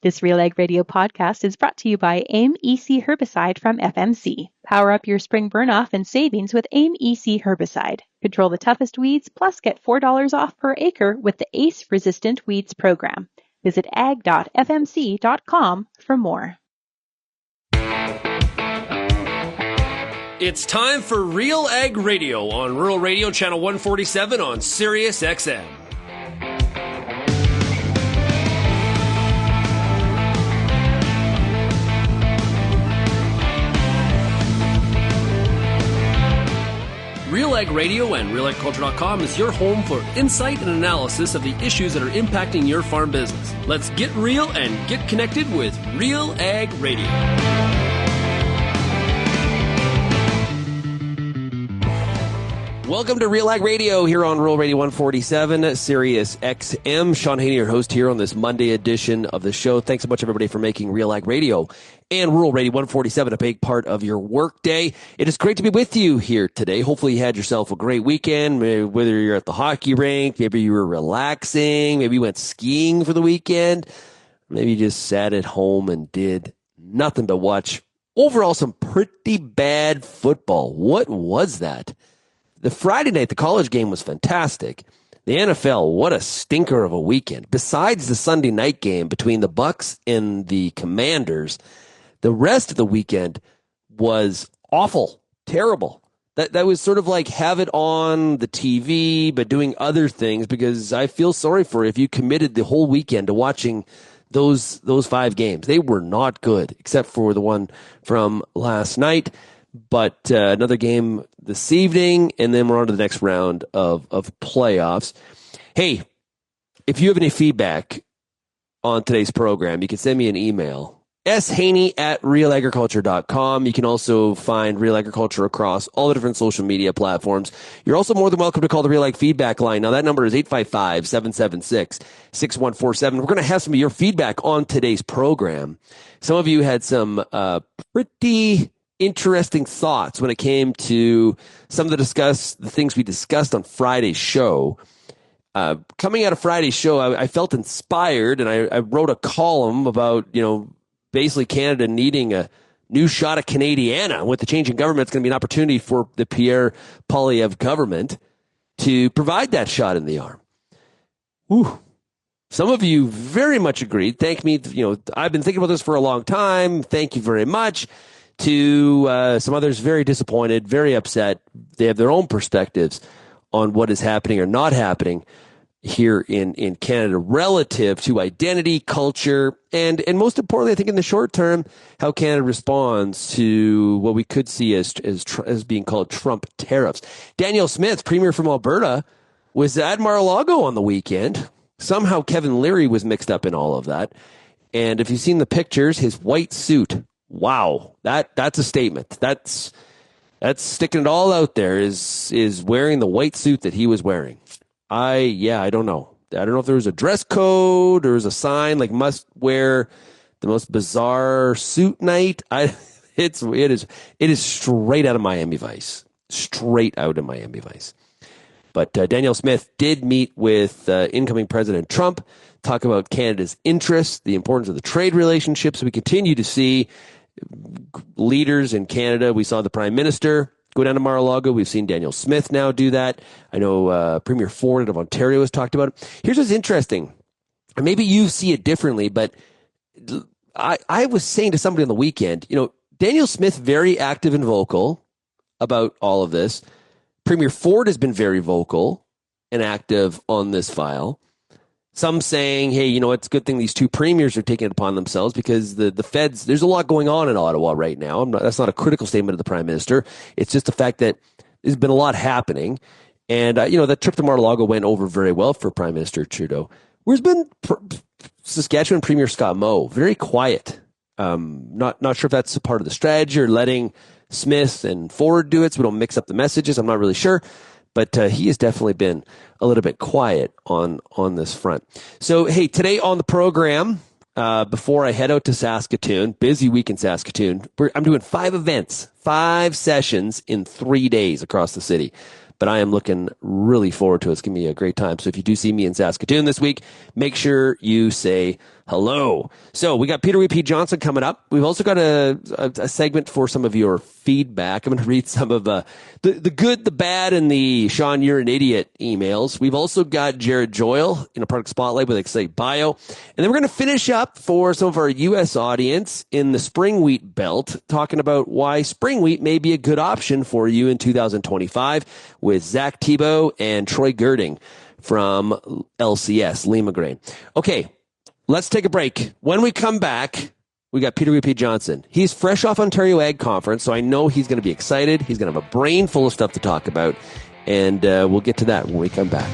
This RealAg Radio podcast is brought to you by AIM EC Herbicide from FMC. Power up your spring burnoff and savings with AIM EC Herbicide. Control the toughest weeds, plus get $4 off per acre with the ACE Resistant Weeds program. Visit ag.fmc.com for more. It's time for RealAg Radio on Rural Radio Channel 147 on Sirius XM. RealAg Radio and RealAgriculture.com is your home for insight and analysis of the issues that are impacting your farm business. Let's get real and get connected with RealAg Radio. Welcome to RealAg Radio here on Rural Radio 147, Sirius XM. Shaun Haney, your host here on this Monday edition of the show. Thanks so much, everybody, for making RealAg Radio and Rural Radio 147 a big part of your workday. It is great to be with you here today. Hopefully you had yourself a great weekend, whether you're at the hockey rink, maybe you were relaxing, maybe you went skiing for the weekend, maybe you just sat at home and did nothing but watch overall some pretty bad football. What was that? The Friday night, the college game was fantastic. The NFL, what a stinker of a weekend. Besides the Sunday night game between the Bucs and the Commanders, the rest of the weekend was awful, terrible. That was sort of like have it on the TV, but doing other things, because I feel sorry for if you committed the whole weekend to watching those 5 games. They were not good, except for the one from last night. But another game this evening, and then we're on to the next round of playoffs. Hey, if you have any feedback on today's program, you can send me an email, shaney@realagriculture.com. You can also find Real Agriculture across all the different social media platforms. You're also more than welcome to call the RealAg feedback line. Now, that number is 855-776-6147. We're going to have some of your feedback on today's program. Some of you had some pretty interesting thoughts when it came to some of the things we discussed on Friday's show. Coming out of Friday's show, I felt inspired, and I wrote a column about, basically Canada needing a new shot of Canadiana. With the change in government, it's going to be an opportunity for the Pierre Poilievre government to provide that shot in the arm. Whew. Some of you very much agreed. Thank me. I've been thinking about this for a long time. Thank you very much. To some others, very disappointed, very upset. They have their own perspectives on what is happening or not happening here in Canada relative to identity, culture, and most importantly, I think in the short term, how Canada responds to what we could see as being called Trump tariffs. Danielle Smith, Premier from Alberta, was at Mar-a-Lago on the weekend. Somehow Kevin Leary was mixed up in all of that. And if you've seen the pictures, his white suit, wow, that's a statement. That's sticking it all out there, is wearing the white suit that he was wearing. I don't know. I don't know if there was a dress code or was a sign like must wear the most bizarre suit night. It is straight out of Miami Vice. Straight out of Miami Vice. But Danielle Smith did meet with incoming President Trump, talk about Canada's interests, the importance of the trade relationships. We continue to see leaders in Canada. We saw the Prime Minister go down to Mar-a-Lago. We've seen Danielle Smith now do that. I know Premier Ford of Ontario has talked about it. Here's what's interesting. And maybe you see it differently, but I was saying to somebody on the weekend, Danielle Smith, very active and vocal about all of this. Premier Ford has been very vocal and active on this file. Some saying, hey, it's a good thing these two premiers are taking it upon themselves, because the feds, there's a lot going on in Ottawa right now. That's not a critical statement of the Prime Minister. It's just the fact that there's been a lot happening. And, that trip to Mar-a-Lago went over very well for Prime Minister Trudeau. Where's been Saskatchewan Premier Scott Moe? Very quiet. Not sure if that's a part of the strategy or letting Smith and Ford do it so we don't mix up the messages. I'm not really sure. But he has definitely been a little bit quiet on this front. So, hey, today on the program, before I head out to Saskatoon, busy week in Saskatoon, I'm doing 5 events, 5 sessions in 3 days across the city. but I am looking really forward to it. It's going to be a great time. So if you do see me in Saskatoon this week, make sure you say hello. So we got Peter W.P. Johnson coming up. We've also got a segment for some of your feedback. I'm going to read some of the good, the bad, and the Shaun, you're an idiot emails. We've also got Jarad Joyal in a product spotlight with XiteBio. And then we're going to finish up for some of our U.S. audience in the spring wheat belt, talking about why spring wheat may be a good option for you in 2025 with Zach Thibault and Troy Gerding from LCS, Limagrain. Okay, let's take a break. When we come back, we got Peter W.P. Johnson. He's fresh off Ontario Ag Conference, so I know he's going to be excited. He's going to have a brain full of stuff to talk about, and we'll get to that when we come back.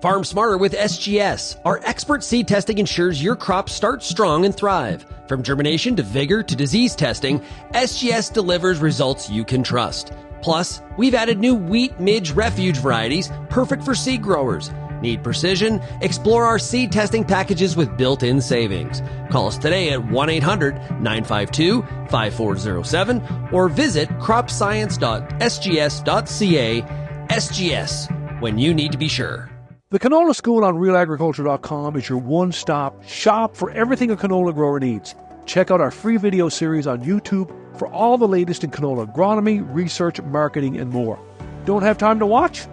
Farm smarter with SGS. Our expert seed testing ensures your crops start strong and thrive. From germination to vigor to disease testing, SGS delivers results you can trust. Plus, we've added new wheat midge refuge varieties perfect for seed growers. Need precision? Explore our seed testing packages with built-in savings. Call us today at 1-800-952-5407 or visit cropscience.sgs.ca. SGS, when you need to be sure. The Canola School on RealAgriculture.com is your one-stop shop for everything a canola grower needs. Check out our free video series on YouTube for all the latest in canola agronomy, research, marketing, and more. Don't have time to watch?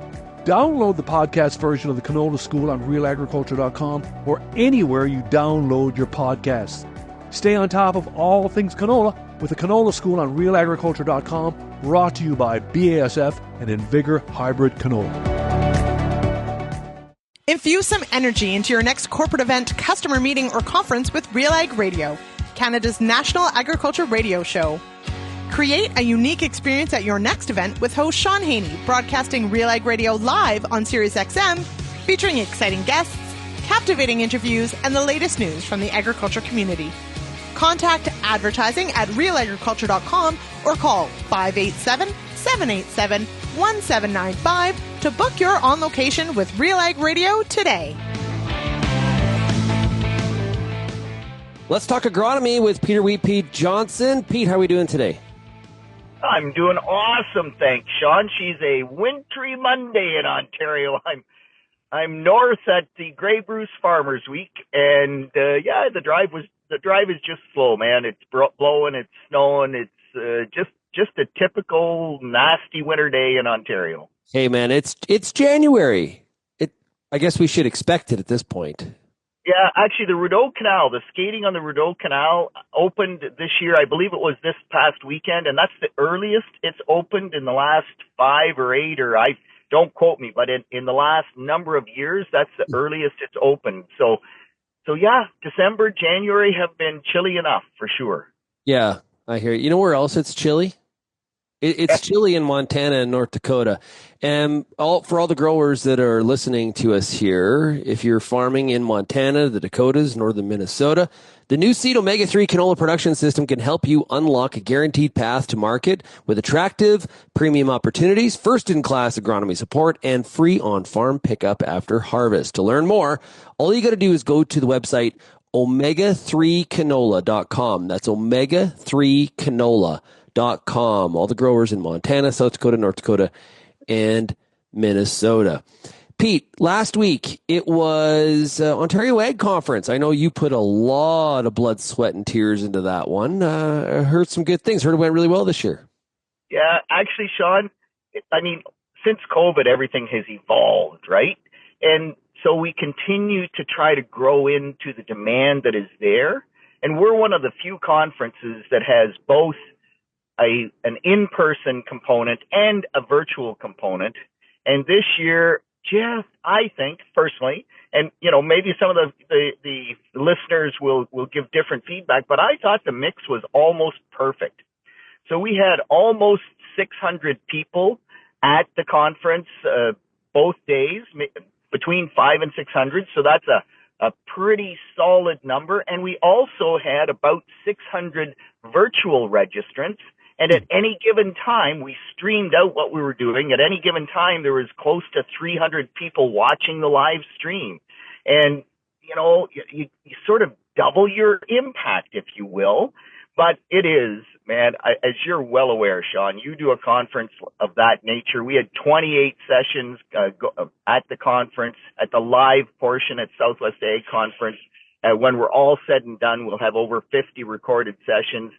Download the podcast version of the Canola School on RealAgriculture.com or anywhere you download your podcasts. Stay on top of all things canola with the Canola School on RealAgriculture.com, brought to you by BASF and Invigor Hybrid Canola. Infuse some energy into your next corporate event, customer meeting, or conference with RealAg Radio, Canada's national agriculture radio show. Create a unique experience at your next event with host Shaun Haney, broadcasting RealAg Radio live on SiriusXM, featuring exciting guests, captivating interviews, and the latest news from the agriculture community. Contact advertising at realagriculture.com or call 587-787-1795 to book your on location with RealAg Radio today. Let's talk agronomy with Peter W.P. Johnson. Pete, how are we doing today? I'm doing awesome, thanks, Shaun. She's a wintry Monday in Ontario. I'm north at the Grey Bruce Farmers Week, and the drive is just slow, man. It's blowing, it's snowing, it's just a typical nasty winter day in Ontario. Hey, man, it's January. I guess we should expect it at this point. Yeah, actually, the Rideau Canal, the skating on the Rideau Canal opened this year. I believe it was this past weekend, and that's the earliest it's opened in the last 5 or 8, or don't quote me, but in the last number of years, that's the earliest it's opened. So yeah, December, January have been chilly enough for sure. Yeah, I hear you. You know where else it's chilly? It's chilly in Montana and North Dakota. And for all the growers that are listening to us here, if you're farming in Montana, the Dakotas, northern Minnesota, the new Seed Omega-3 canola production system can help you unlock a guaranteed path to market with attractive premium opportunities, first-in-class agronomy support, and free on-farm pickup after harvest. To learn more, all you got to do is go to the website omega3canola.com. That's omega3canola.com. All the growers in Montana, South Dakota, North Dakota, and Minnesota. Pete, last week it was Ontario Ag Conference. I know you put a lot of blood, sweat, and tears into that one. I heard some good things. Heard it went really well this year. Yeah, actually, Shaun, I mean, since COVID, everything has evolved, right? And so we continue to try to grow into the demand that is there. And we're one of the few conferences that has both an in-person component and a virtual component. And this year, Jeff, I think personally, and maybe some of the listeners will give different feedback, but I thought the mix was almost perfect. So we had almost 600 people at the conference, both days, between 500 and 600. So that's a pretty solid number. And we also had about 600 virtual registrants. And at any given time, we streamed out what we were doing. At any given time, there was close to 300 people watching the live stream. And, you sort of double your impact, if you will. But it is man, as you're well aware, Shaun, you do a conference of that nature. We had 28 sessions at the conference, at the live portion at Southwest Ag Conference. When we're all said and done, we'll have over 50 recorded sessions.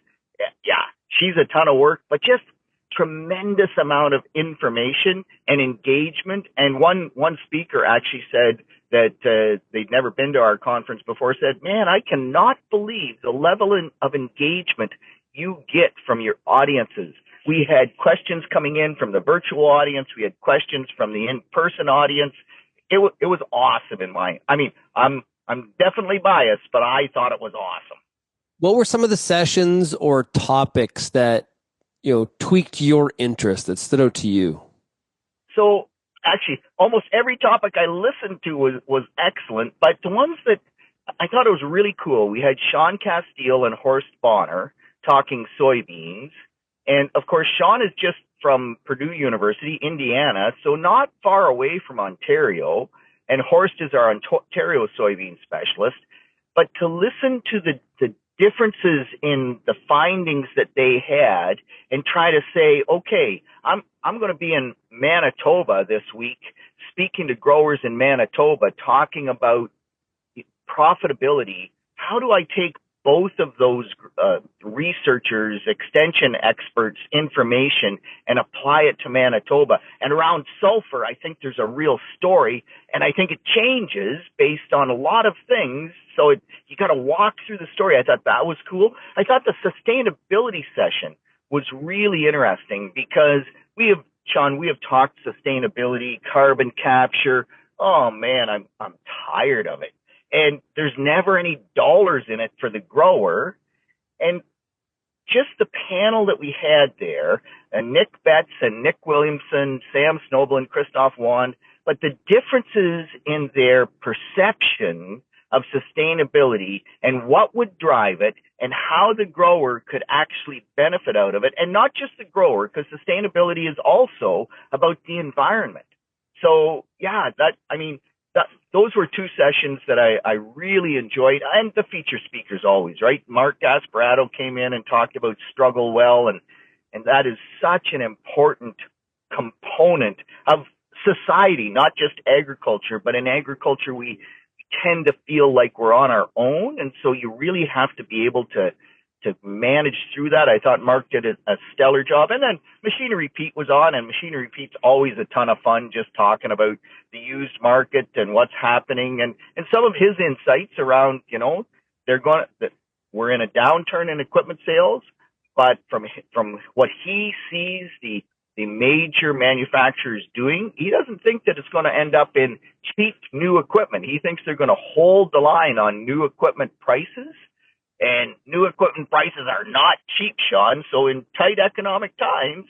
Yeah, she's a ton of work, but just tremendous amount of information and engagement. And one speaker actually said that they'd never been to our conference before, said, man, I cannot believe the level of engagement you get from your audiences. We had questions coming in from the virtual audience. We had questions from the in-person audience. It was awesome I'm definitely biased, but I thought it was awesome. What were some of the sessions or topics that, tweaked your interest, that stood out to you? So actually, almost every topic I listened to was excellent, but the ones that I thought it was really cool, we had Sean Castile and Horst Bonner talking soybeans. And of course, Sean is just from Purdue University, Indiana, so not far away from Ontario. And Horst is our Ontario soybean specialist. But to listen to the differences in the findings that they had and try to say, okay, I'm going to be in Manitoba this week, speaking to growers in Manitoba, talking about profitability. How do I take both of those researchers, extension experts, information and apply it to Manitoba? And around sulfur, I think there's a real story, and I think it changes based on a lot of things. So you got to walk through the story. I thought that was cool. I thought the sustainability session was really interesting because we have talked sustainability, carbon capture. Oh man, I'm tired of it. And there's never any dollars in it for the grower. And just the panel that we had there, Nick Betts and Nick Williamson, Sam Snowball and Christoph Wand, but the differences in their perception of sustainability and what would drive it and how the grower could actually benefit out of it. And not just the grower, because sustainability is also about the environment. So yeah, those were two sessions that I really enjoyed, and the feature speakers always, right? Mark Gasparado came in and talked about struggle well, and that is such an important component of society, not just agriculture, but in agriculture we tend to feel like we're on our own, and so you really have to be able to manage through that. I thought Mark did a stellar job. And then Machinery Pete was on, and Machinery Pete's always a ton of fun just talking about the used market and what's happening and some of his insights around, we're in a downturn in equipment sales, but from what he sees the major manufacturers doing, he doesn't think that it's going to end up in cheap new equipment. He thinks they're going to hold the line on new equipment prices. And new equipment prices are not cheap, Shaun. So in tight economic times,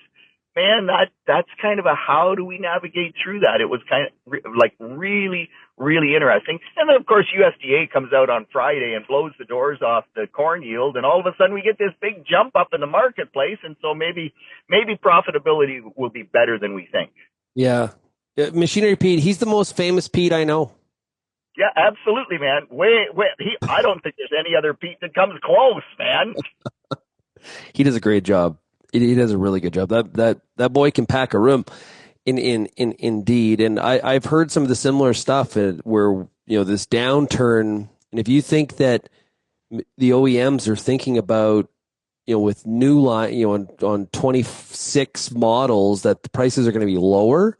man, that's kind of a how do we navigate through that? It was kind of like really, really interesting. And then, of course, USDA comes out on Friday and blows the doors off the corn yield. And all of a sudden we get this big jump up in the marketplace. And so maybe profitability will be better than we think. Yeah. Machinery Pete, he's the most famous Pete I know. Yeah, absolutely, man. I don't think there's any other Pete that comes close, man. He does a great job. He does a really good job. That boy can pack a room, indeed. And I've heard some of the similar stuff where this downturn. And if you think that the OEMs are thinking about with new line on 26 models that the prices are going to be lower,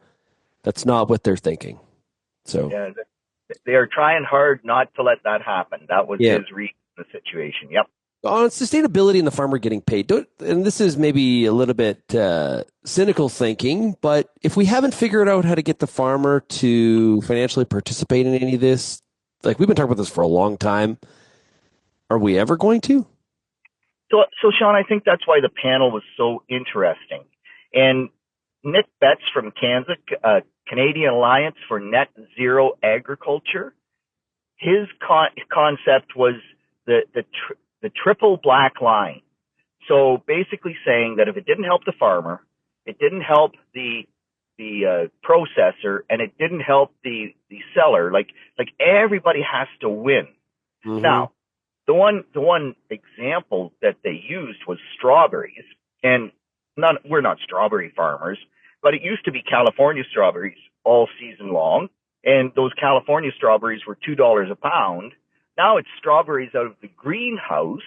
that's not what they're thinking. So yeah. They are trying hard not to let that happen. That was his read in the situation. Yep. On sustainability and the farmer getting paid, and this is maybe a little bit cynical thinking, but if we haven't figured out how to get the farmer to financially participate in any of this, like we've been talking about this for a long time, are we ever going to? So Shaun, I think that's why the panel was so interesting. And Nick Betts from Kansas, Canadian Alliance for Net Zero Agriculture, his concept was the triple black line. So basically saying that if it didn't help the farmer, it didn't help the processor, and it didn't help the seller, like everybody has to win. Mm-hmm. Now, the one example that they used was strawberries, and we're not strawberry farmers, but it used to be California strawberries all season long, and those California strawberries were $2 a pound. Now it's strawberries out of the greenhouse,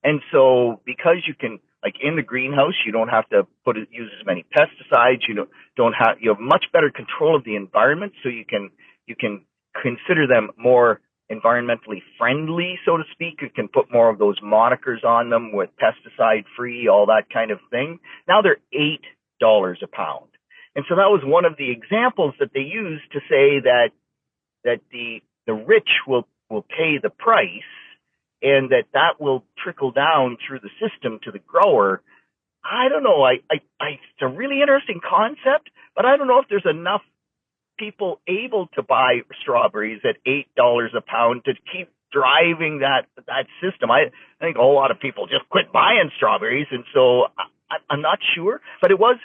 and so because you can, like in the greenhouse, you don't have to use as many pesticides. You have much better control of the environment, so you can consider them more environmentally friendly, so to speak. You can put more of those monikers on them with pesticide free, all that kind of thing. Now they're $8 a pound. And so that was one of the examples that they used to say that the rich will pay the price, and that will trickle down through the system to the grower. I don't know. It's a really interesting concept, but I don't know if there's enough people able to buy strawberries at $8 a pound to keep driving that system. I think a whole lot of people just quit buying strawberries, and so I'm not sure. But it was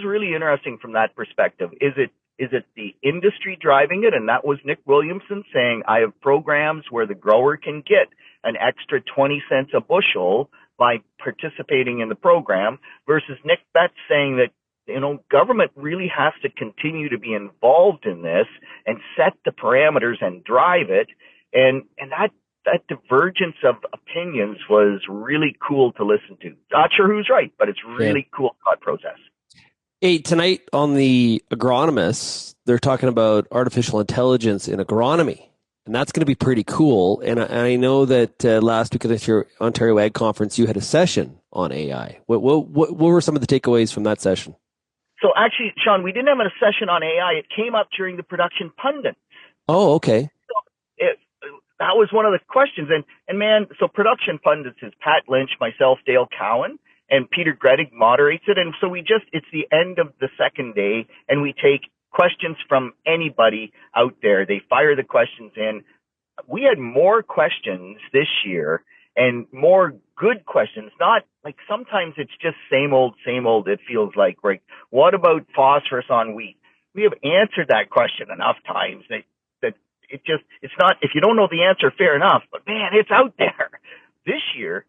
really interesting from that perspective. Is it the industry driving it? And that was Nick Williamson saying, I have programs where the grower can get an extra 20 cents a bushel by participating in the program, versus Nick Betts saying that, government really has to continue to be involved in this and set the parameters and drive it. And that divergence of opinions was really cool to listen to. Not sure who's right, but it's really cool thought process. Hey, tonight on the Agronomists, they're talking about artificial intelligence in agronomy. And that's going to be pretty cool. And I know that last week at your Ontario Ag Conference, you had a session on AI. What were some of the takeaways from that session? So actually, Shaun, we didn't have a session on AI. It came up during the production pundits. Oh, okay. So that was one of the questions. And man, so production pundits is Pat Lynch, myself, Dale Cowan, and Peter Gerding moderates it. And so it's the end of the second day, and we take questions from anybody out there. They fire the questions in. We had more questions this year and more good questions, not like sometimes it's just same old, it feels like, right? What about phosphorus on wheat? We have answered that question enough times that it's not, if you don't know the answer, fair enough, but man, it's out there. This year,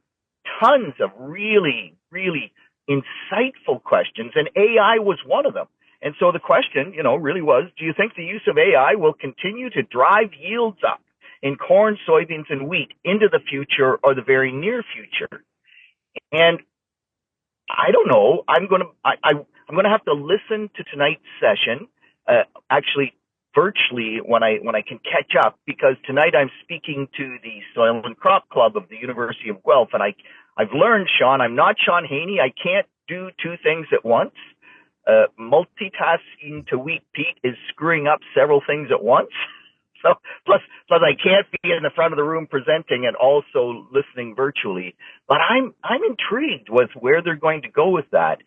tons of really, really insightful questions, and AI was one of them. And so the question, really was, do you think the use of AI will continue to drive yields up in corn, soybeans, and wheat into the future or the very near future? And I don't know. I'm going to have to listen to tonight's session, actually virtually when I can catch up, because tonight I'm speaking to the Soil and Crop Club of the University of Guelph, and I've learned, Shaun, I'm not Shaun Haney. I can't do two things at once. Multitasking to wheat Pete is screwing up several things at once. So plus I can't be in the front of the room presenting and also listening virtually. But I'm intrigued with where they're going to go with that.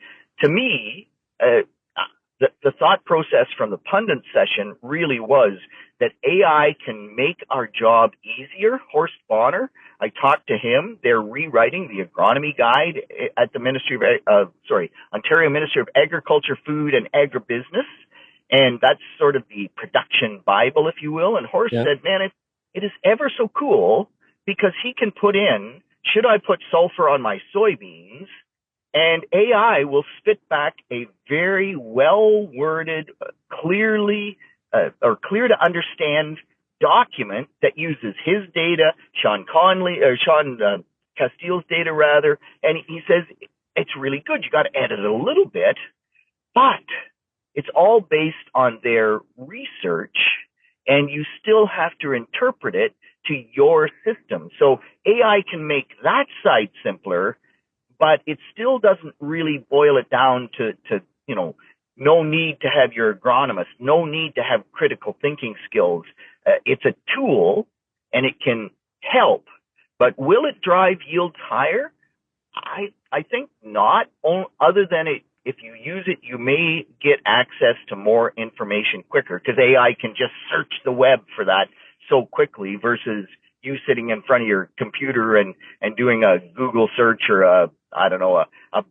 To me, the thought process from the pundit session really was that AI can make our job easier. Horst Bonner, I talked to him. They're rewriting the agronomy guide at the Ontario Ministry of Agriculture, Food and Agribusiness. And that's sort of the production Bible, if you will. And Horst said, man, it is ever so cool because he can put in, should I put sulfur on my soybeans? And AI will spit back a very well-worded, clear to understand document that uses his data, Sean Castile's data rather, and he says it's really good. You got to edit it a little bit, but it's all based on their research, and you still have to interpret it to your system. So AI can make that side simpler, but it still doesn't really boil it down to no need to have your agronomist, no need to have critical thinking skills. It's a tool, and it can help, but will it drive yields higher? I think not, other than if you use it, you may get access to more information quicker, because AI can just search the web for that so quickly versus you sitting in front of your computer and doing a Google search or a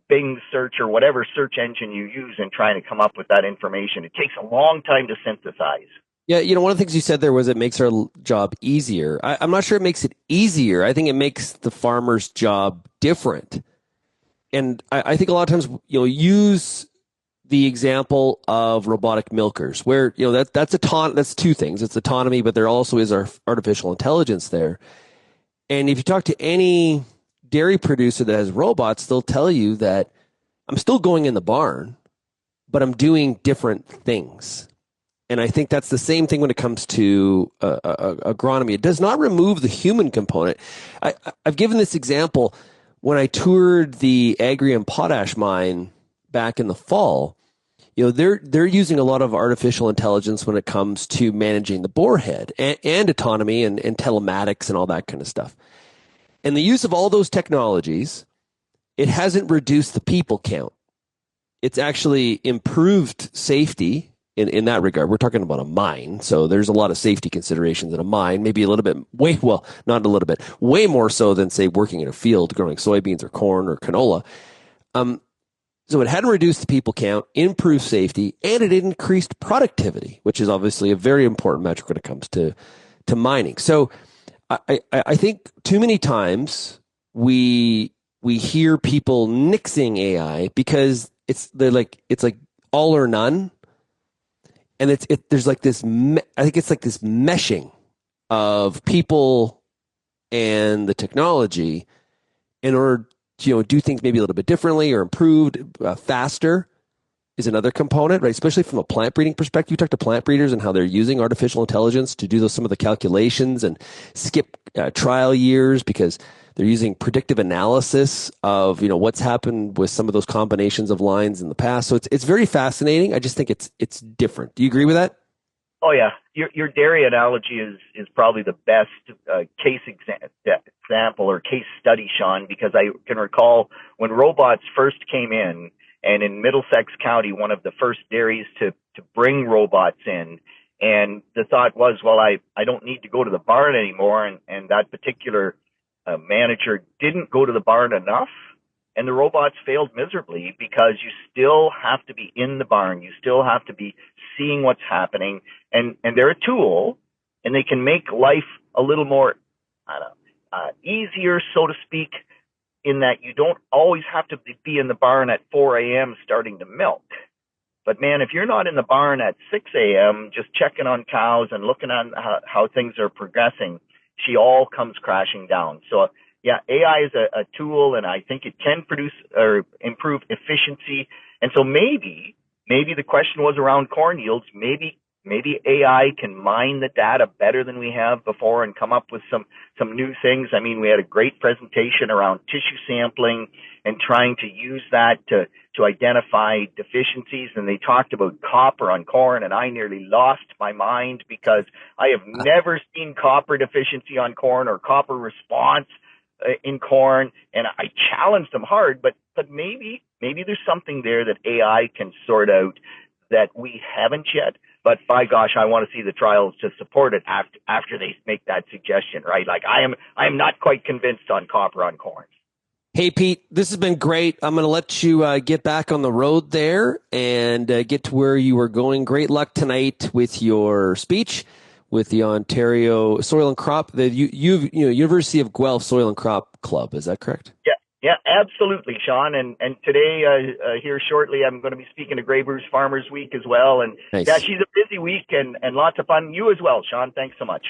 Bing search or whatever search engine you use and trying to come up with that information. It takes a long time to synthesize. Yeah, one of the things you said there was it makes our job easier. I'm not sure it makes it easier. I think it makes the farmer's job different. And I think a lot of times use the example of robotic milkers, where that's two things. It's autonomy, but there also is our artificial intelligence there. And if you talk to any dairy producer that has robots, they'll tell you that I'm still going in the barn, but I'm doing different things. And I think that's the same thing when it comes to agronomy. It does not remove the human component. I've given this example when I toured the Agrium potash mine back in the fall. They're using a lot of artificial intelligence when it comes to managing the bore head and autonomy and telematics and all that kind of stuff. And the use of all those technologies, it hasn't reduced the people count. It's actually improved safety. In that regard, we're talking about a mine, so there's a lot of safety considerations in a mine, maybe a little bit, not a little bit, way more so than, say, working in a field growing soybeans or corn or canola. So it hadn't reduced the people count, improved safety, and it increased productivity, which is obviously a very important metric when it comes to mining. So I think too many times we hear people nixing AI because it's like all or none. And there's like this, I think it's like this meshing of people and the technology in order to, do things maybe a little bit differently or improved faster is another component, right? Especially from a plant breeding perspective. You talk to plant breeders and how they're using artificial intelligence to do some of the calculations and skip trial years because they're using predictive analysis of, what's happened with some of those combinations of lines in the past. So it's very fascinating. I just think it's different. Do you agree with that? Oh yeah, your dairy analogy is probably the best case example or case study, Shaun, because I can recall when robots first came in, and in Middlesex County, one of the first dairies to bring robots in. And the thought was, well, I don't need to go to the barn anymore, and that particular manager didn't go to the barn enough, and the robots failed miserably because you still have to be in the barn. You still have to be seeing what's happening, and they're a tool, and they can make life a little more easier, so to speak, in that you don't always have to be in the barn at 4 a.m. starting to milk. But man, if you're not in the barn at 6 a.m. just checking on cows and looking at how things are progressing, she all comes crashing down. So yeah, AI is a tool, and I think it can produce or improve efficiency. And so maybe the question was around corn yields. Maybe AI can mine the data better than we have before and come up with some new things. I mean, we had a great presentation around tissue sampling and trying to use that to identify deficiencies. And they talked about copper on corn, and I nearly lost my mind because I have never seen copper deficiency on corn or copper response in corn. And I challenged them hard, but maybe there's something there that AI can sort out that we haven't yet. But by gosh, I want to see the trials to support it after they make that suggestion, right? Like I am not quite convinced on copper on corn. Hey, Pete, this has been great. I'm going to let you get back on the road there and get to where you were going. Great luck tonight with your speech with the Ontario Soil and Crop, the University of Guelph Soil and Crop Club. Is that correct? Yeah, absolutely, Shaun. And today, here shortly, I'm going to be speaking to Grey Bruce Farmers Week as well. And nice. Yeah, she's a busy week and lots of fun. You as well, Shaun. Thanks so much.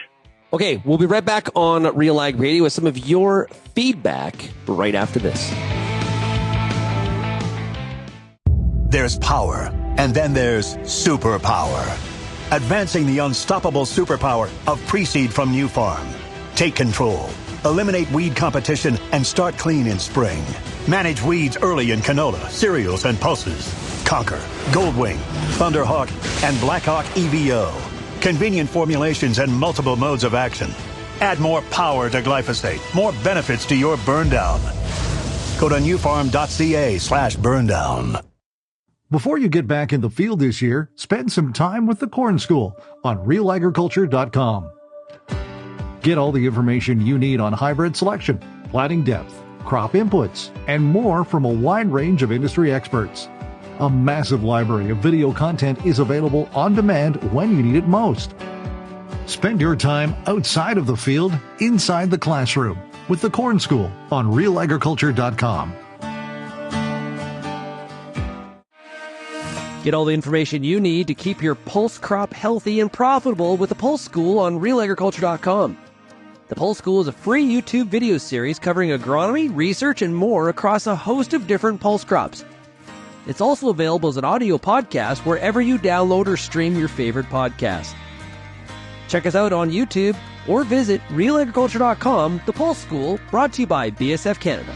Okay, we'll be right back on RealAg Radio with some of your feedback right after this. There's power, and then there's superpower. Advancing the unstoppable superpower of pre-seed from New Farm. Take control. Eliminate weed competition and start clean in spring. Manage weeds early in canola, cereals, and pulses. Conquer, Goldwing, Thunderhawk, and Blackhawk EVO. Convenient formulations and multiple modes of action. Add more power to glyphosate, more benefits to your burn down. Go to newfarm.ca/burn down. Before you get back in the field this year, spend some time with the Corn School on RealAgriculture.com. Get all the information you need on hybrid selection, planting depth, crop inputs, and more from a wide range of industry experts. A massive library of video content is available on demand when you need it most. Spend your time outside of the field, inside the classroom, with the Corn School on RealAgriculture.com. Get all the information you need to keep your pulse crop healthy and profitable with the Pulse School on RealAgriculture.com. The Pulse School is a free YouTube video series covering agronomy, research, and more across a host of different pulse crops. It's also available as an audio podcast wherever you download or stream your favorite podcast. Check us out on YouTube or visit RealAgriculture.com. The Pulse School, brought to you by BSF Canada.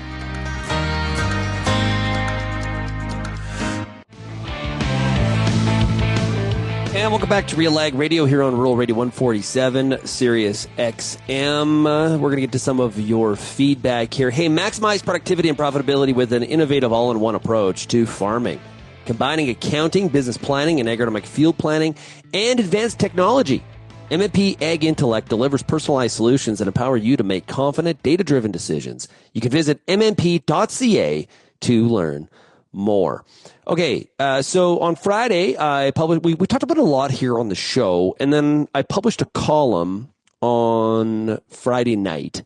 And welcome back to RealAg Radio here on Rural Radio 147, Sirius XM. We're going to get to some of your feedback here. Hey, maximize productivity and profitability with an innovative all-in-one approach to farming, combining accounting, business planning, and agronomic field planning, and advanced technology. MMP Ag Intellect delivers personalized solutions that empower you to make confident, data-driven decisions. You can visit mmp.ca to learn more. Okay, so on Friday, I published. We talked about it a lot here on the show, and then I published a column on Friday night,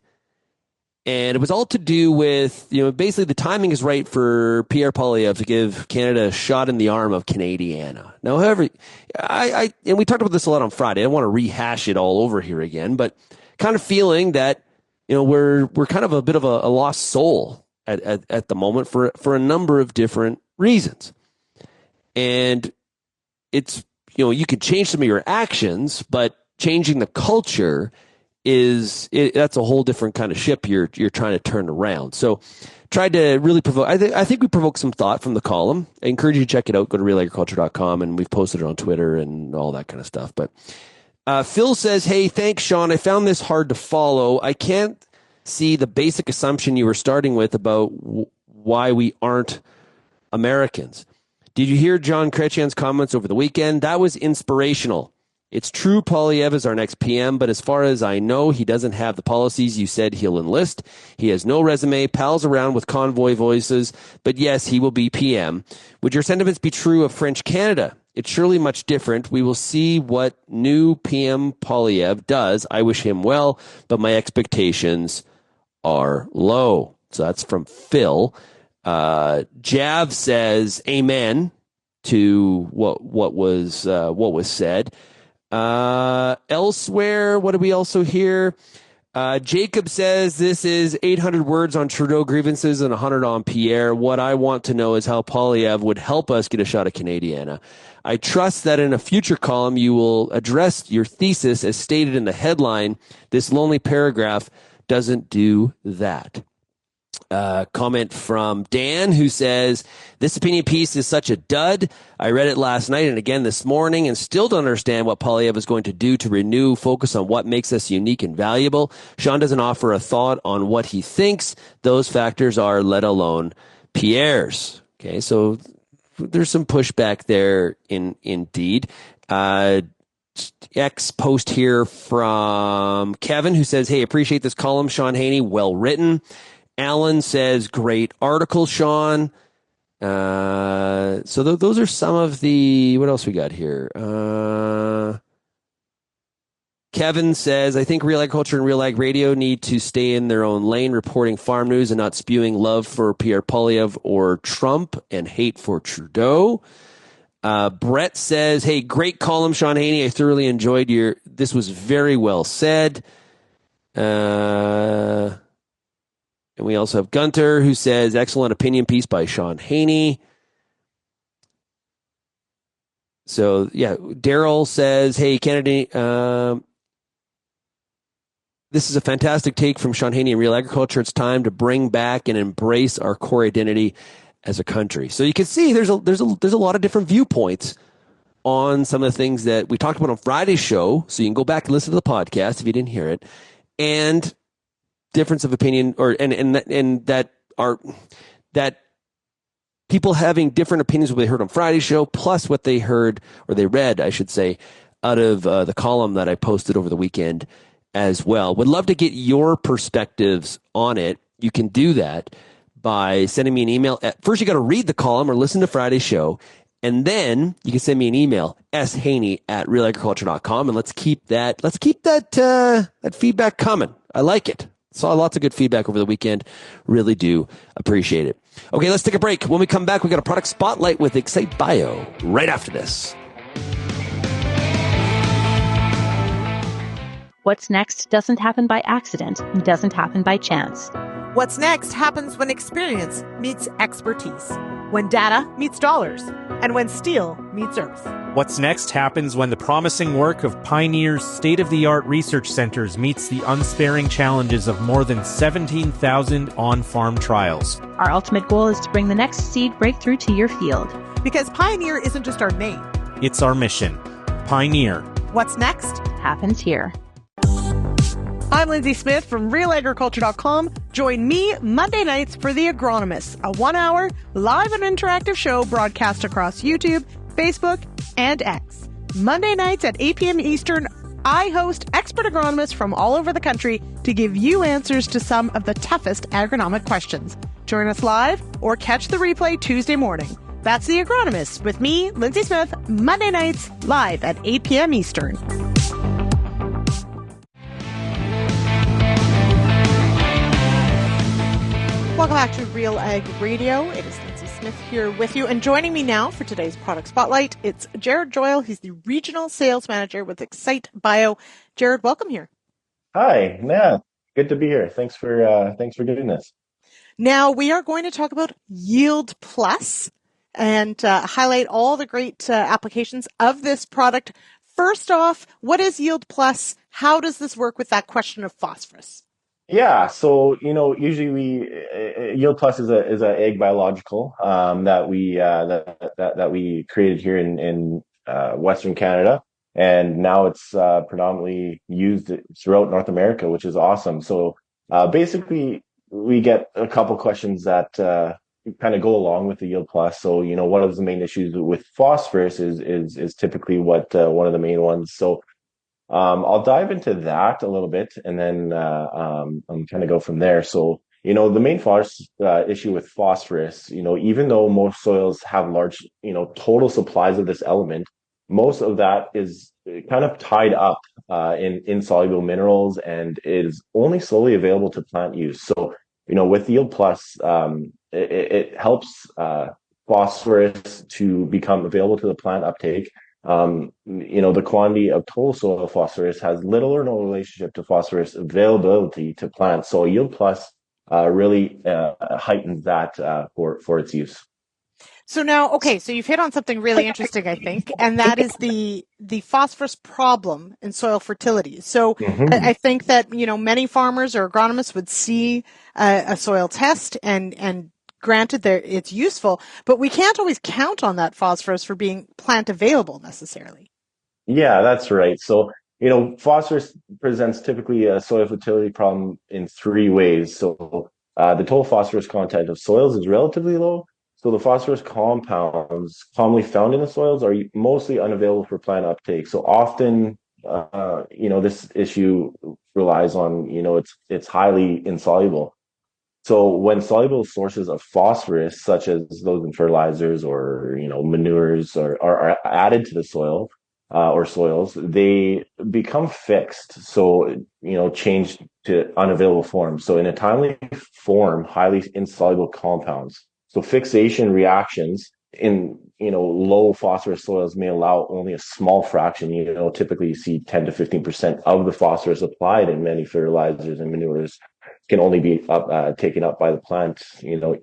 and it was all to do with, basically the timing is right for Pierre Poilievre to give Canada a shot in the arm of Canadiana. Now, however, and we talked about this a lot on Friday. I don't want to rehash it all over here again, but kind of feeling that we're kind of a bit of a lost soul at the moment for a number of different reasons. And it's, you could change some of your actions, but changing the culture that's a whole different kind of ship you're trying to turn around. So tried to really provoke, I think we provoked some thought from the column. I encourage you to check it out. Go to realagriculture.com, and we've posted it on Twitter and all that kind of stuff. But Phil says, hey, thanks, Shaun. I found this hard to follow. I can't see the basic assumption you were starting with about why we aren't Americans. Did you hear John Chrétien's comments over the weekend? That was inspirational. It's true Poilievre is our next PM, but as far as I know, he doesn't have the policies you said he'll enlist. He has no resume, pals around with convoy voices, but yes, he will be PM. Would your sentiments be true of French Canada? It's surely much different. We will see what new PM Poilievre does. I wish him well, but my expectations are low. So that's from Phil. Jav says amen to what was said. Elsewhere, what do we also hear? Jacob says this is 800 words on Trudeau grievances and 100 on Pierre. What I want to know is how Poilievre would help us get a shot at Canadiana. I trust that in a future column you will address your thesis as stated in the headline. This lonely paragraph doesn't do that. Comment from Dan, who says, this opinion piece is such a dud. I read it last night and again this morning and still don't understand what Poilievre is going to do to renew focus on what makes us unique and valuable. Shaun doesn't offer a thought on what he thinks those factors are, let alone Pierre's. Okay, so there's some pushback there indeed. X post here from Kevin, who says, hey, appreciate this column, Shaun Haney, well written. Alan says, great article, Shaun. So those are some of the, what else we got here? Kevin says, I think Real Agriculture and RealAg Radio need to stay in their own lane, reporting farm news and not spewing love for Pierre Poilievre or Trump and hate for Trudeau. Brett says, hey, great column, Shaun Haney. I thoroughly enjoyed this was very well said. And we also have Gunter, who says, excellent opinion piece by Shaun Haney. So, yeah, Daryl says, hey, Kennedy, this is a fantastic take from Shaun Haney and Real Agriculture. It's time to bring back and embrace our core identity as a country. So you can see there's a lot of different viewpoints on some of the things that we talked about on Friday's show. So you can go back and listen to the podcast if you didn't hear it. And difference of opinion, and that people having different opinions of what they heard on Friday's show, plus what they heard, or they read, I should say, out of the column that I posted over the weekend as well. Would love to get your perspectives on it. You can do that by sending me an email. First, you got to read the column or listen to Friday's show. And then you can send me an email, shaney@realagriculture.com, and let's keep that feedback coming. I like it. Saw lots of good feedback over the weekend. Really do appreciate it. Okay, let's take a break. When we come back, we got a product spotlight with XiteBio right after this. What's next doesn't happen by accident and doesn't happen by chance. What's next happens when experience meets expertise, when data meets dollars, and when steel meets earth. What's next happens when the promising work of Pioneer's state-of-the-art research centers meets the unsparing challenges of more than 17,000 on-farm trials. Our ultimate goal is to bring the next seed breakthrough to your field. Because Pioneer isn't just our name. It's our mission. Pioneer. What's next Happens here. I'm Lindsay Smith from RealAgriculture.com. Join me Monday nights for The Agronomist, a 1-hour live and interactive show broadcast across YouTube, Facebook, and X. Monday nights at 8 p.m. Eastern, I host expert agronomists from all over the country to give you answers to some of the toughest agronomic questions. Join us live or catch the replay Tuesday morning. That's The Agronomist with me, Lindsay Smith, Monday nights live at 8 p.m. Eastern. Welcome back to RealAg Radio. It is Lindsay Smith here with you. And joining me now for today's Product Spotlight, it's Jarad Joyal. He's the Regional Sales Manager with XiteBio. Jarad, welcome here. Hi, yeah, good to be here. Thanks for doing this. Now, we are going to talk about Yield Plus and highlight all the great applications of this product. First off, what is Yield Plus? How does this work with that question of phosphorus? Yeah, so usually Yield Plus is a ag biological that we created here in Western Canada, and now it's predominantly used throughout North America, which is awesome. So basically, we get a couple questions that kind of go along with the Yield Plus. So one of the main issues with phosphorus is typically what one of the main ones. So I'll dive into that a little bit and then kind of go from there. So, the main issue with phosphorus, even though most soils have large, total supplies of this element, most of that is kind of tied up in insoluble minerals and is only slowly available to plant use. So, with Yield Plus, it helps phosphorus to become available to the plant uptake. The quantity of total soil phosphorus has little or no relationship to phosphorus availability to plants. So Yield Plus really heightens that for its use. So now, okay, so you've hit on something really interesting, I think, and that is the phosphorus problem in soil fertility. So I think that, many farmers or agronomists would see a soil test and granted it's useful, but we can't always count on that phosphorus for being plant available necessarily. Yeah, that's right. So, phosphorus presents typically a soil fertility problem in 3 ways. So the total phosphorus content of soils is relatively low. So the phosphorus compounds commonly found in the soils are mostly unavailable for plant uptake. So often, this issue relies on, it's highly insoluble. So when soluble sources of phosphorus, such as those in fertilizers or, manures are added to the soil or soils, they become fixed. So, change to unavailable form. So in a timely form, highly insoluble compounds. So fixation reactions in, low phosphorus soils may allow only a small fraction. Typically you see 10 to 15% of the phosphorus applied in many fertilizers and manures can only be taken up by the plant,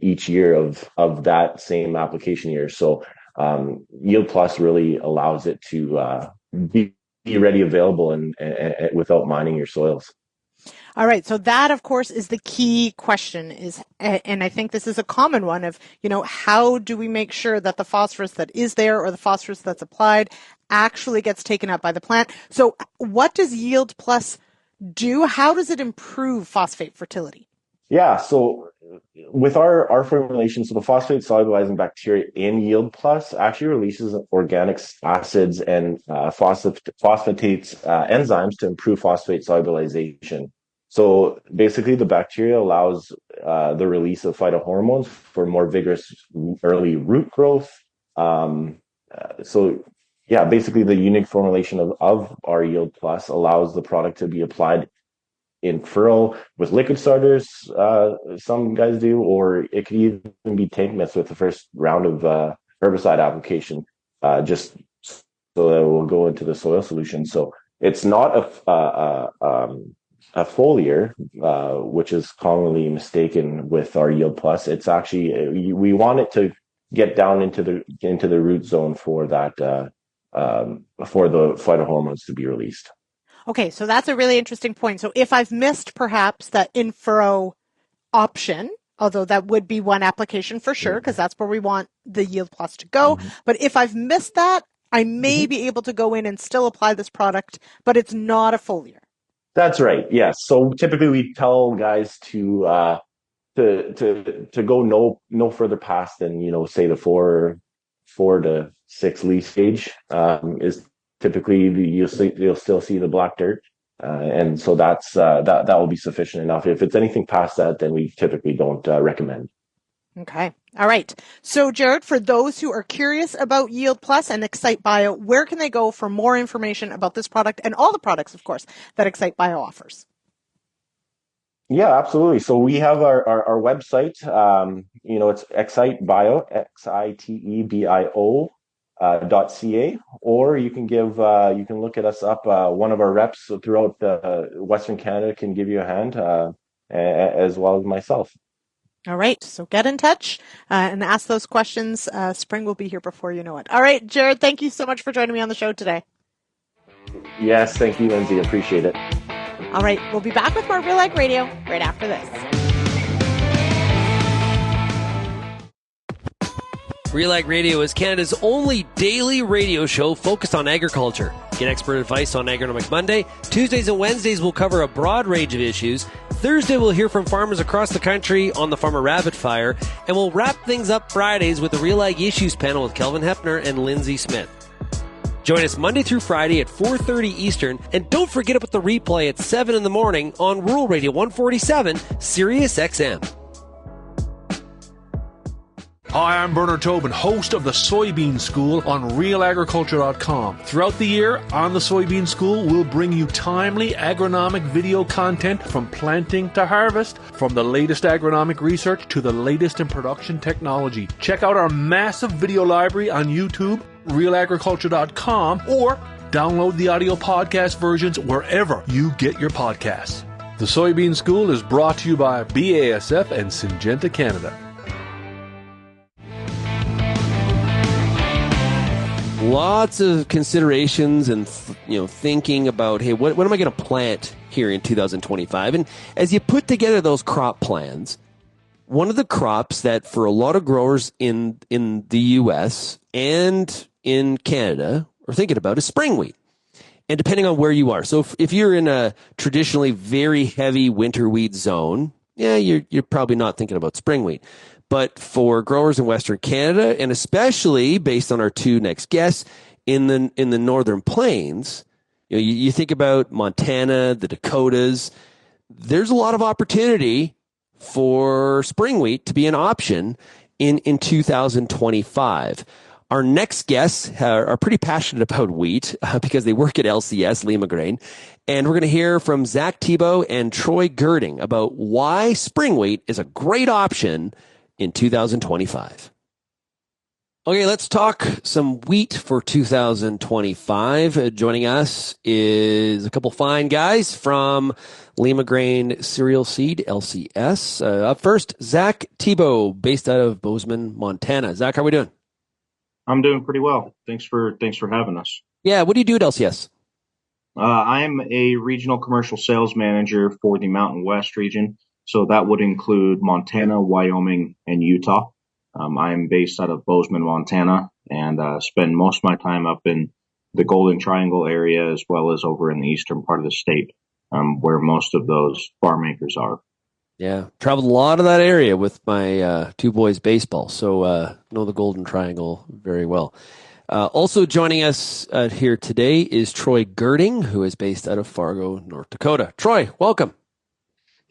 each year of that same application year. So Yield Plus really allows it to be ready, available, and without mining your soils. All right. So that, of course, is the key question and I think this is a common one of, how do we make sure that the phosphorus that is there or the phosphorus that's applied actually gets taken up by the plant? So what does Yield Plus do? How does it improve phosphate fertility? Yeah. So with our formulation, so the phosphate solubilizing bacteria in Yield Plus actually releases organic acids and phosphatates enzymes to improve phosphate solubilization. So basically, the bacteria allows the release of phytohormones for more vigorous early root growth. So yeah, basically the unique formulation of our Yield Plus allows the product to be applied in furrow with liquid starters, some guys do, or it could even be tank mist with the first round of herbicide application, just so that it will go into the soil solution. So it's not a foliar, which is commonly mistaken with our Yield Plus. It's actually, we want it to get down into the root zone for that, for the phytohormones to be released. Okay, so that's a really interesting point. So if I've missed perhaps that in-furrow option, although that would be one application for sure, because that's where we want the Yield Plus to go. But if I've missed that, I may be able to go in and still apply this product, but it's not a foliar. That's right. Yes. So typically we tell guys to go no further past than, say the four to 6 leaf stage is typically you'll still see the black dirt, and so that will be sufficient enough. If it's anything past that, then we typically don't recommend. Okay. All right. So Jarad, for those who are curious about Yield Plus and XiteBio, where can they go for more information about this product and all the products, of course, that XiteBio offers? Yeah, absolutely. So we have our website. It's XiteBio, XiteBio. .ca, or you can look at us up. One of our reps throughout Western Canada can give you a hand, as well as myself. All right, so get in touch and ask those questions. Spring will be here before you know it. All right, Jarad, thank you so much for joining me on the show today. Yes, thank you, Lindsay. Appreciate it. All right, we'll be back with more RealAg Radio right after this. RealAg Radio is Canada's only daily radio show focused on agriculture. Get expert advice on Agronomic Monday. Tuesdays and Wednesdays will cover a broad range of issues. Thursday we'll hear from farmers across the country on the Farmer Rapid Fire. And we'll wrap things up Fridays with the RealAg Issues panel with Kelvin Hepner and Lindsay Smith. Join us Monday through Friday at 4:30 Eastern. And don't forget about the replay at 7 in the morning on Rural Radio 147, Sirius XM. Hi, I'm Bernard Tobin, host of the Soybean School on RealAgriculture.com. Throughout the year, on the Soybean School, we'll bring you timely agronomic video content from planting to harvest, from the latest agronomic research to the latest in production technology. Check out our massive video library on YouTube, RealAgriculture.com, or download the audio podcast versions wherever you get your podcasts. The Soybean School is brought to you by BASF and Syngenta Canada. Lots of considerations and thinking about, hey, what am I going to plant here in 2025? And as you put together those crop plans, one of the crops that for a lot of growers in the U.S. and in Canada are thinking about is spring wheat. And depending on where you are, so if you're in a traditionally very heavy winter wheat zone, yeah, you're probably not thinking about spring wheat. But for growers in Western Canada, and especially based on our two next guests in the Northern Plains, you think about Montana, the Dakotas, there's a lot of opportunity for spring wheat to be an option in 2025. Our next guests are pretty passionate about wheat because they work at LCS, Limagrain. And we're going to hear from Zach Thibault and Troy Gerding about why spring wheat is a great option in 2025. Okay, let's talk some wheat for 2025. Joining us is a couple fine guys from Limagrain Cereal Seed, LCS. Up first, Zach Thibault, based out of Bozeman, Montana. Zach, how are we doing? I'm doing pretty well. Thanks for having us. Yeah, what do you do at LCS? I'm a regional commercial sales manager for the Mountain West region. So that would include Montana, Wyoming, and Utah. I'm based out of Bozeman, Montana, and spend most of my time up in the Golden Triangle area as well as over in the eastern part of the state, where most of those farm acres are. Yeah, traveled a lot of that area with my two boys baseball, so know the Golden Triangle very well. Also joining us here today is Troy Gerding, who is based out of Fargo, North Dakota. Troy, welcome.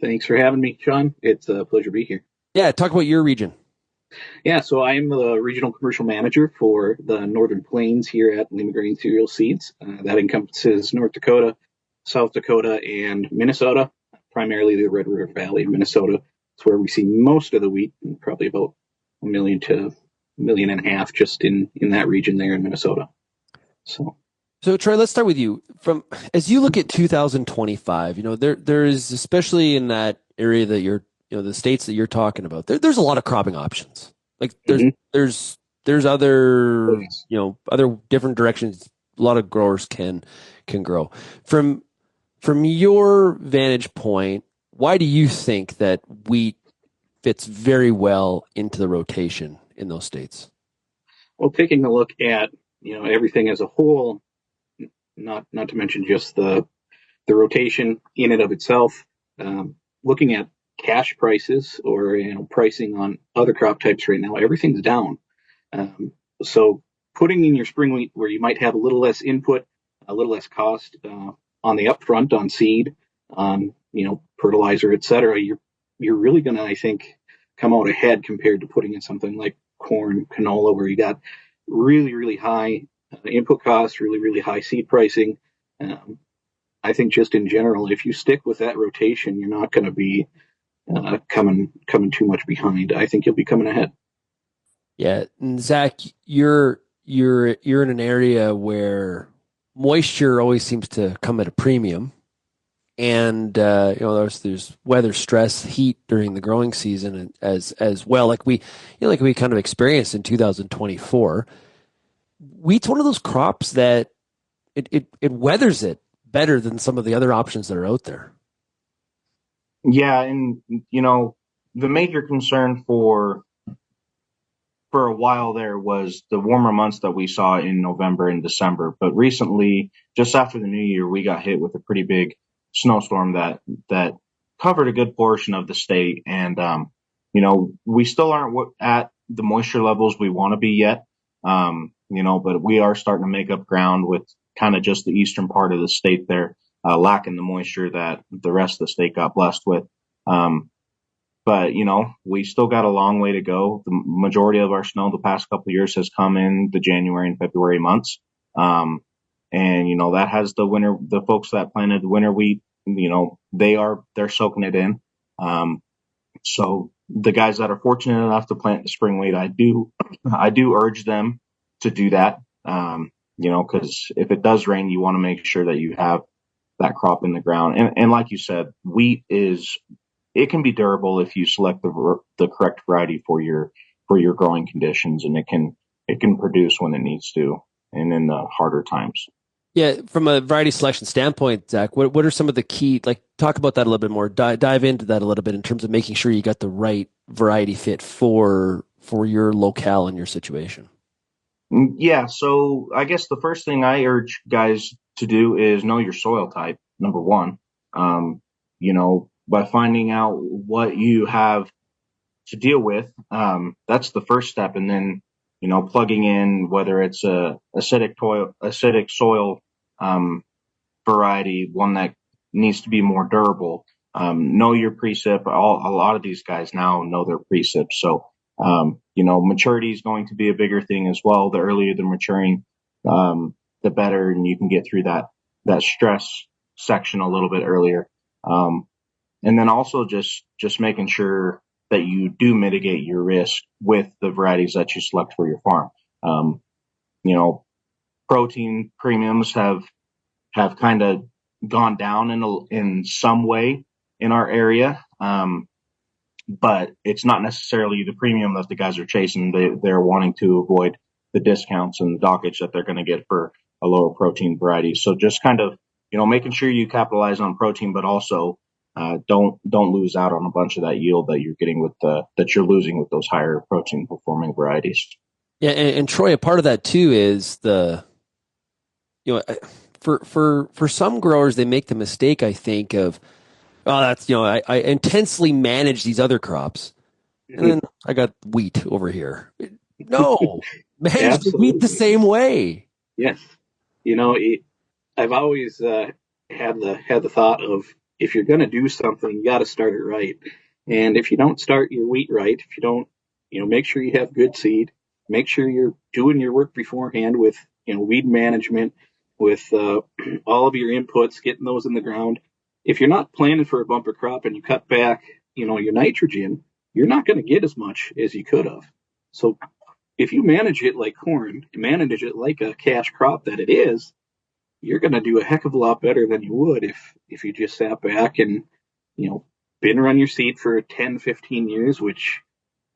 Thanks for having me, Shaun. It's a pleasure to be here. Yeah, talk about your region. Yeah, so I'm the regional commercial manager for the Northern Plains here at Limagrain Cereal Seeds. That encompasses North Dakota, South Dakota, and Minnesota, primarily the Red River Valley of Minnesota. It's where we see most of the wheat, and probably about 1 million to 1.5 million just in that region there in Minnesota. So Troy, let's start with you. From as you look at 2025, there is, especially in that area that you're, the states that you're talking about, there's a lot of cropping options. Like there's other, other different directions a lot of growers can grow. From your vantage point, why do you think that wheat fits very well into the rotation in those states? Well, taking a look at, everything as a whole, not to mention just the rotation in and of itself, looking at cash prices or pricing on other crop types right now, everything's down. So putting in your spring wheat where you might have a little less input, a little less cost on the upfront, on seed, on fertilizer, etc., you're really going to, I think, come out ahead compared to putting in something like corn, canola, where you got really, really high input costs, really, really high seed pricing. I think just in general, if you stick with that rotation, you're not going to be coming too much behind. I think you'll be coming ahead. Yeah, and Zach, you're in an area where moisture always seems to come at a premium, and there's weather stress, heat during the growing season as well, like we kind of experienced in 2024. Wheat's one of those crops that it weathers it better than some of the other options that are out there. Yeah, and the major concern for a while there was the warmer months that we saw in November and December. But recently, just after the new year, we got hit with a pretty big snowstorm that covered a good portion of the state. And, we still aren't at the moisture levels we want to be yet. But we are starting to make up ground with kind of just the eastern part of the state there, lacking the moisture that the rest of the state got blessed with. But, we still got a long way to go. The majority of our snow the past couple of years has come in the January and February months. And, that has the folks that planted winter wheat, they're soaking it in. So the guys that are fortunate enough to plant the spring wheat, I do urge them to do that. Because if it does rain, you want to make sure that you have that crop in the ground. And like you said, wheat it can be durable if you select the correct variety for your growing conditions, and it can produce when it needs to, and in the harder times. Yeah, from a variety selection standpoint, Zach, what are some of the key? Like, talk about that a little bit more. Dive into that a little bit in terms of making sure you got the right variety fit for your locale and your situation. Yeah, so I guess the first thing I urge guys to do is know your soil type. Number one, by finding out what you have to deal with, that's the first step. And then, plugging in whether it's a acidic soil variety, one that needs to be more durable. Know your precip. A lot of these guys now know their precip. So, maturity is going to be a bigger thing as well. The earlier they're maturing, the better, and you can get through that stress section a little bit earlier. And then also just making sure that you do mitigate your risk with the varieties that you select for your farm. Protein premiums have kind of gone down in some way in our area. But it's not necessarily the premium that the guys are chasing. They're wanting to avoid the discounts and the dockage that they're going to get for a lower protein variety. So just kind of, making sure you capitalize on protein, but also don't lose out on a bunch of that yield that you're getting that you're losing with those higher protein performing varieties. Yeah, and Troy, a part of that too is for some growers, they make the mistake, I think, of, that's, I intensely manage these other crops, and then I got wheat over here. No, manage the wheat the same way. Yes, I've always had the thought of, if you're going to do something, you got to start it right. And if you don't start your wheat right, if you don't, make sure you have good seed, make sure you're doing your work beforehand with, weed management, with all of your inputs, getting those in the ground. If you're not planning for a bumper crop and you cut back, your nitrogen, you're not going to get as much as you could have. So if you manage it like corn, manage it like a cash crop that it is, you're going to do a heck of a lot better than you would if you just sat back and, been run your seed for 10, 15 years, which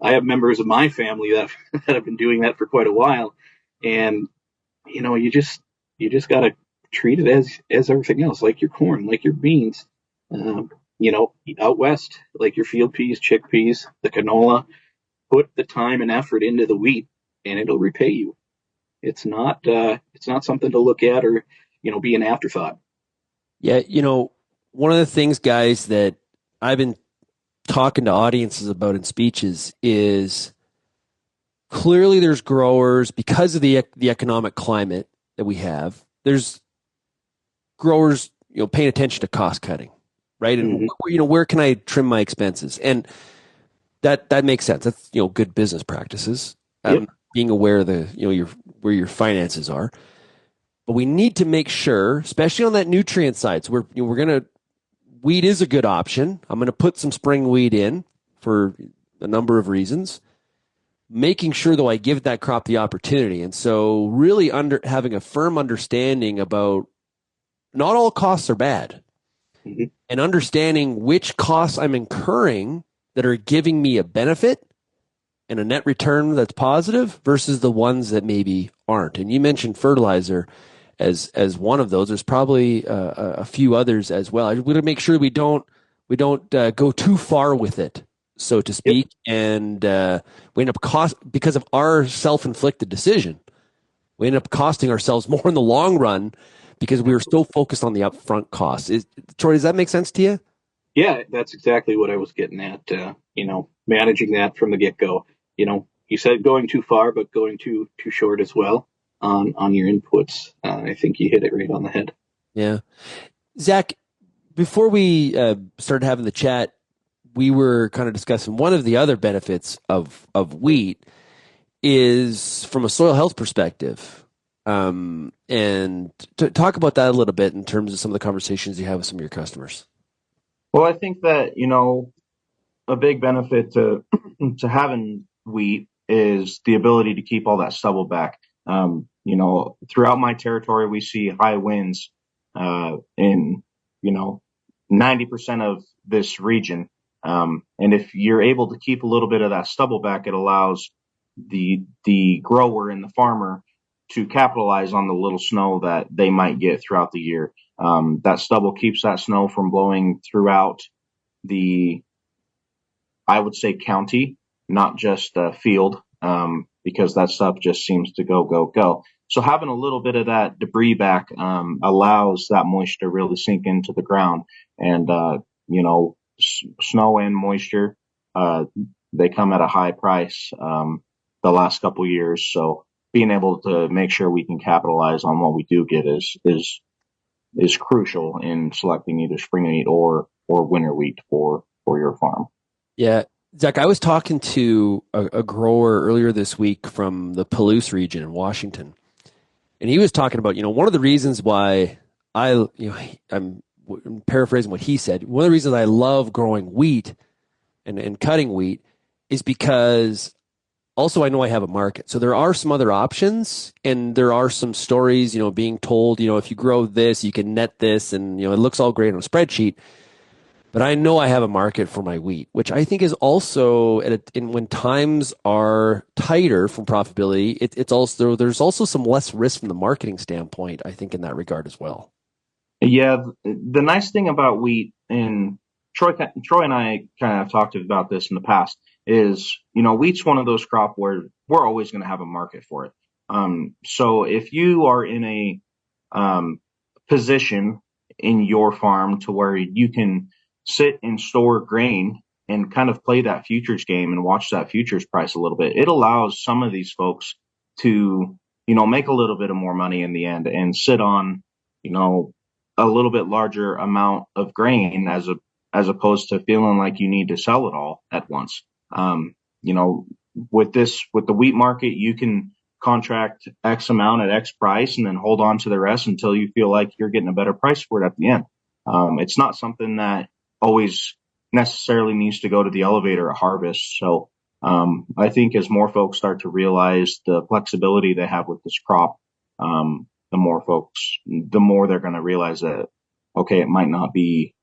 I have members of my family that have been doing that for quite a while. And, you just got to treat it as everything else, like your corn, like your beans, out west, like your field peas, chickpeas, the canola. Put the time and effort into the wheat and it'll repay you. It's not something to look at or, be an afterthought. Yeah. One of the things, guys, that I've been talking to audiences about in speeches is clearly there's growers, because of the economic climate that we have, there's growers, paying attention to cost cutting, right? And, where can I trim my expenses? And that makes sense. That's, good business practices. Yep. Being aware of where your finances are. But we need to make sure, especially on that nutrient side, so wheat is a good option. I'm going to put some spring wheat in for a number of reasons. Making sure, though, I give that crop the opportunity. And so really having a firm understanding about not all costs are bad. Mm-hmm. And understanding which costs I'm incurring that are giving me a benefit and a net return that's positive versus the ones that maybe aren't. And you mentioned fertilizer as one of those. There's probably a few others as well. I want to make sure we don't go too far with it, so to speak, and we end up because of our self-inflicted decision. We end up costing ourselves more in the long run because we were so focused on the upfront costs. Troy, does that make sense to you? Yeah, that's exactly what I was getting at. Managing that from the get-go. You said going too far, but going too short as well on your inputs. I think you hit it right on the head. Yeah. Zach, before we started having the chat, we were kind of discussing one of the other benefits of wheat is from a soil health perspective. And to talk about that a little bit in terms of some of the conversations you have with some of your customers. Well, I think that, a big benefit to having wheat is the ability to keep all that stubble back. Throughout my territory, we see high winds in 90% of this region. And if you're able to keep a little bit of that stubble back, it allows the grower and the farmer to capitalize on the little snow that they might get throughout the year. That stubble keeps that snow from blowing throughout I would say county, not just field, because that stuff just seems to go. So having a little bit of that debris back allows that moisture really sink into the ground. And, snow and moisture, they come at a high price the last couple of years. So being able to make sure we can capitalize on what we do get is crucial in selecting either spring wheat or winter wheat for your farm. Yeah. Zach, I was talking to a grower earlier this week from the Palouse region in Washington, and he was talking about, one of the reasons why I'm paraphrasing what he said. One of the reasons I love growing wheat and cutting wheat is because also I know I have a market. So there are some other options, and there are some stories, being told, if you grow this, you can net this, and, it looks all great on a spreadsheet. But I know I have a market for my wheat, which I think is also when times are tighter from profitability, there's also some less risk from the marketing standpoint, I think, in that regard as well. Yeah, the nice thing about wheat, and Troy and I kind of talked about this in the past, is, wheat's one of those crops where we're always going to have a market for it. So if you are in a position in your farm to where you can sit and store grain and kind of play that futures game and watch that futures price a little bit, it allows some of these folks to, make a little bit of more money in the end and sit on, a little bit larger amount of grain as opposed to feeling like you need to sell it all at once. You know, with the wheat market, you can contract X amount at X price and then hold on to the rest until you feel like you're getting a better price for it at the end. It's not something that always necessarily needs to go to the elevator at harvest. So I think as more folks start to realize the flexibility they have with this crop, the more they're going to realize that, okay, it might not be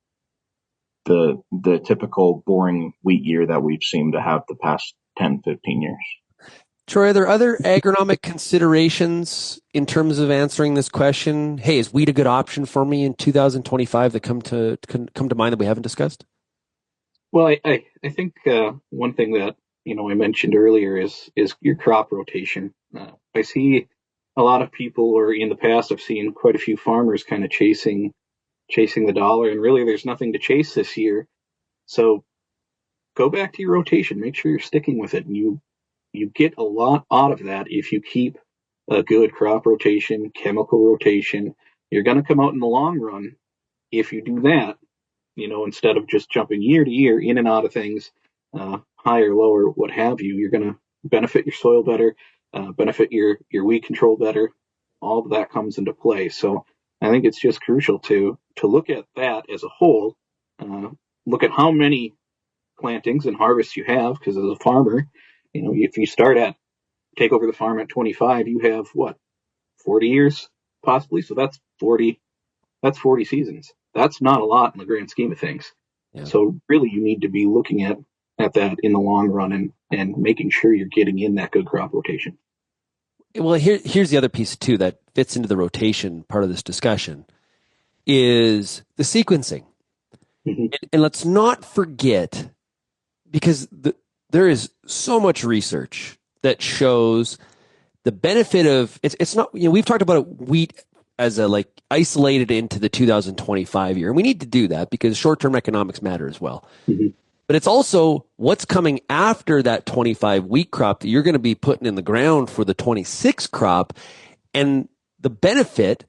the typical boring wheat year that we've seemed to have the past 10, 15 years. Troy, are there other agronomic considerations in terms of answering this question? Hey, is wheat a good option for me in 2025 that come to mind that we haven't discussed? Well, I think one thing that I mentioned earlier is your crop rotation. I see a lot of people, or in the past, I've seen quite a few farmers kind of chasing the dollar, and really there's nothing to chase this year. So go back to your rotation. Make sure you're sticking with it, and you get a lot out of that if you keep a good crop rotation, chemical rotation. You're going to come out in the long run if you do that, instead of just jumping year to year in and out of things, higher, lower, what have you. You're going to benefit your soil better, benefit your weed control better. All of that comes into play. So I think it's just crucial to look at that as a whole, look at how many plantings and harvests you have, because as a farmer, if you take over the farm at 25, you have 40 years possibly. So that's 40 seasons. That's not a lot in the grand scheme of things. Yeah. So really you need to be looking at that in the long run and making sure you're getting in that good crop rotation. Well, here's the other piece too that fits into the rotation part of this discussion is the sequencing. Mm-hmm. And let's not forget, because there is so much research that shows the benefit of it's not, we've talked about wheat as isolated into the 2025 year, and we need to do that because short-term economics matter as well. Mm-hmm. But it's also what's coming after that 25 wheat crop that you're going to be putting in the ground for the 26 crop, and the benefit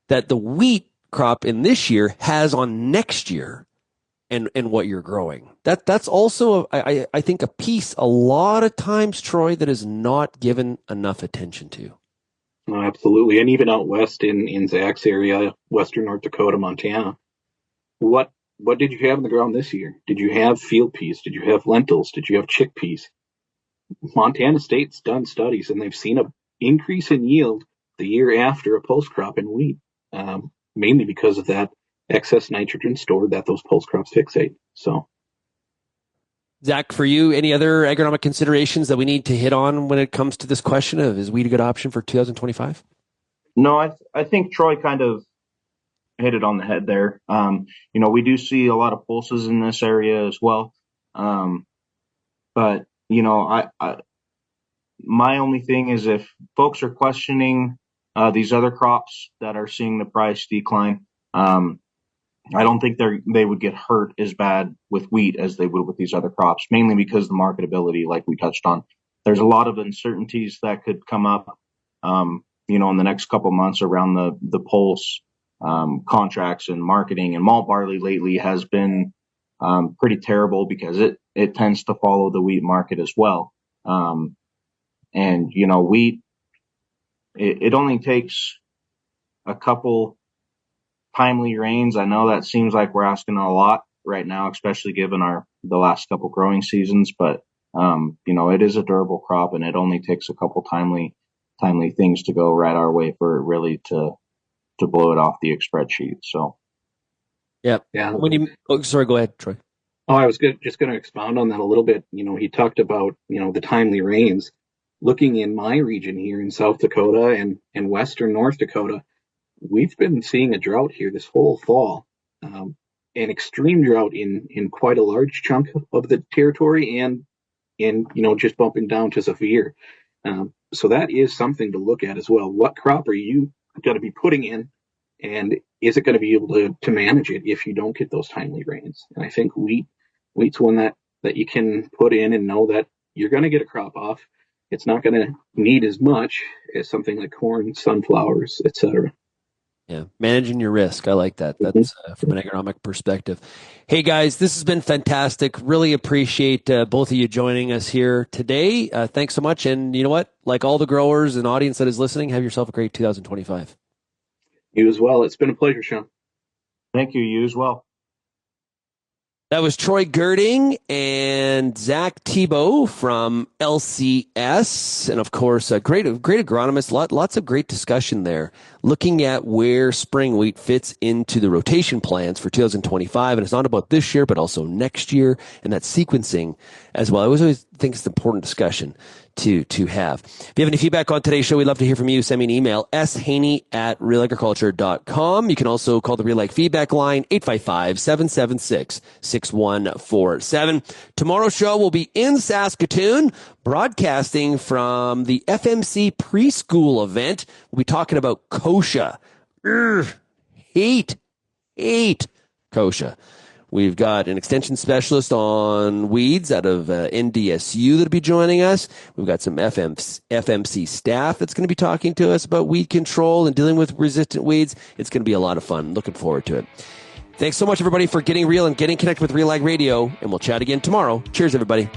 that the wheat crop in this year has on next year and what you're growing. That's also, I think, a piece a lot of times, Troy, that is not given enough attention to. Oh, absolutely. And even out west in Zach's area, western North Dakota, Montana, what did you have in the ground this year? Did you have field peas? Did you have lentils? Did you have chickpeas? Montana State's done studies, and they've seen an increase in yield the year after a post crop in wheat, mainly because of that excess nitrogen stored that those post crops fixate. So, Zach, for you, any other agronomic considerations that we need to hit on when it comes to this question of is wheat a good option for 2025? No, I think Troy kind of hit it on the head there. We do see a lot of pulses in this area as well. But my only thing is if folks are questioning these other crops that are seeing the price decline, I don't think they would get hurt as bad with wheat as they would with these other crops, mainly because the marketability, like we touched on. There's a lot of uncertainties that could come up, in the next couple months around the pulse contracts and marketing. And malt barley lately has been pretty terrible because it tends to follow the wheat market as well. Wheat, it only takes a couple timely rains. I know that seems like we're asking a lot right now, especially given the last couple growing seasons, but it is a durable crop, and it only takes a couple timely things to go right our way for it really to blow it off the spreadsheet. So yeah. Sorry, go ahead, Troy. Oh, I was just going to expound on that a little bit. He talked about the timely rains. Looking in my region here in South Dakota and western North Dakota, we've been seeing a drought here this whole fall, an extreme drought in quite a large chunk of the territory, and just bumping down to severe. So that is something to look at as well. What crop are you going to be putting in, and is it going to be able to manage it if you don't get those timely rains? And I think wheat's one that you can put in and know that you're going to get a crop off. It's not going to need as much as something like corn, sunflowers, etc. Yeah, managing your risk. I like that. That's from an agronomic perspective. Hey, guys, this has been fantastic. Really appreciate both of you joining us here today. Thanks so much. And you know what? Like all the growers and audience that is listening, have yourself a great 2025. You as well. It's been a pleasure, Shaun. Thank you. You as well. That was Troy Gerding and Zach Thibault from LCS. And of course, a great agronomist. Lots of great discussion there, looking at where spring wheat fits into the rotation plans for 2025. And it's not about this year, but also next year, and that sequencing as well. I always think it's an important discussion to have. If you have any feedback on today's show, we'd love to hear from you. Send me an email, shaney@realagriculture.com. You can also call the RealAg feedback line, 855-776-6147. Tomorrow's show will be in Saskatoon, broadcasting from the FMC preschool event. We'll be talking about kochia. Hate kochia. We've got an extension specialist on weeds out of NDSU that'll be joining us. We've got some FMC staff that's going to be talking to us about weed control and dealing with resistant weeds. It's going to be a lot of fun. Looking forward to it. Thanks so much, everybody, for getting real and getting connected with RealAg Radio, and we'll chat again tomorrow. Cheers, everybody.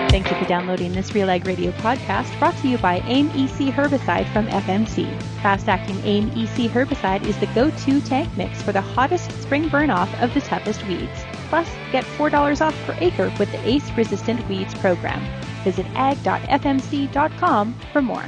Thank you for downloading this RealAg Radio podcast, brought to you by AIM EC Herbicide from FMC. Fast-acting AIM EC Herbicide is the go-to tank mix for the hottest spring burn-off of the toughest weeds. Plus, get $4 off per acre with the ACE Resistant Weeds program. Visit ag.fmc.com for more.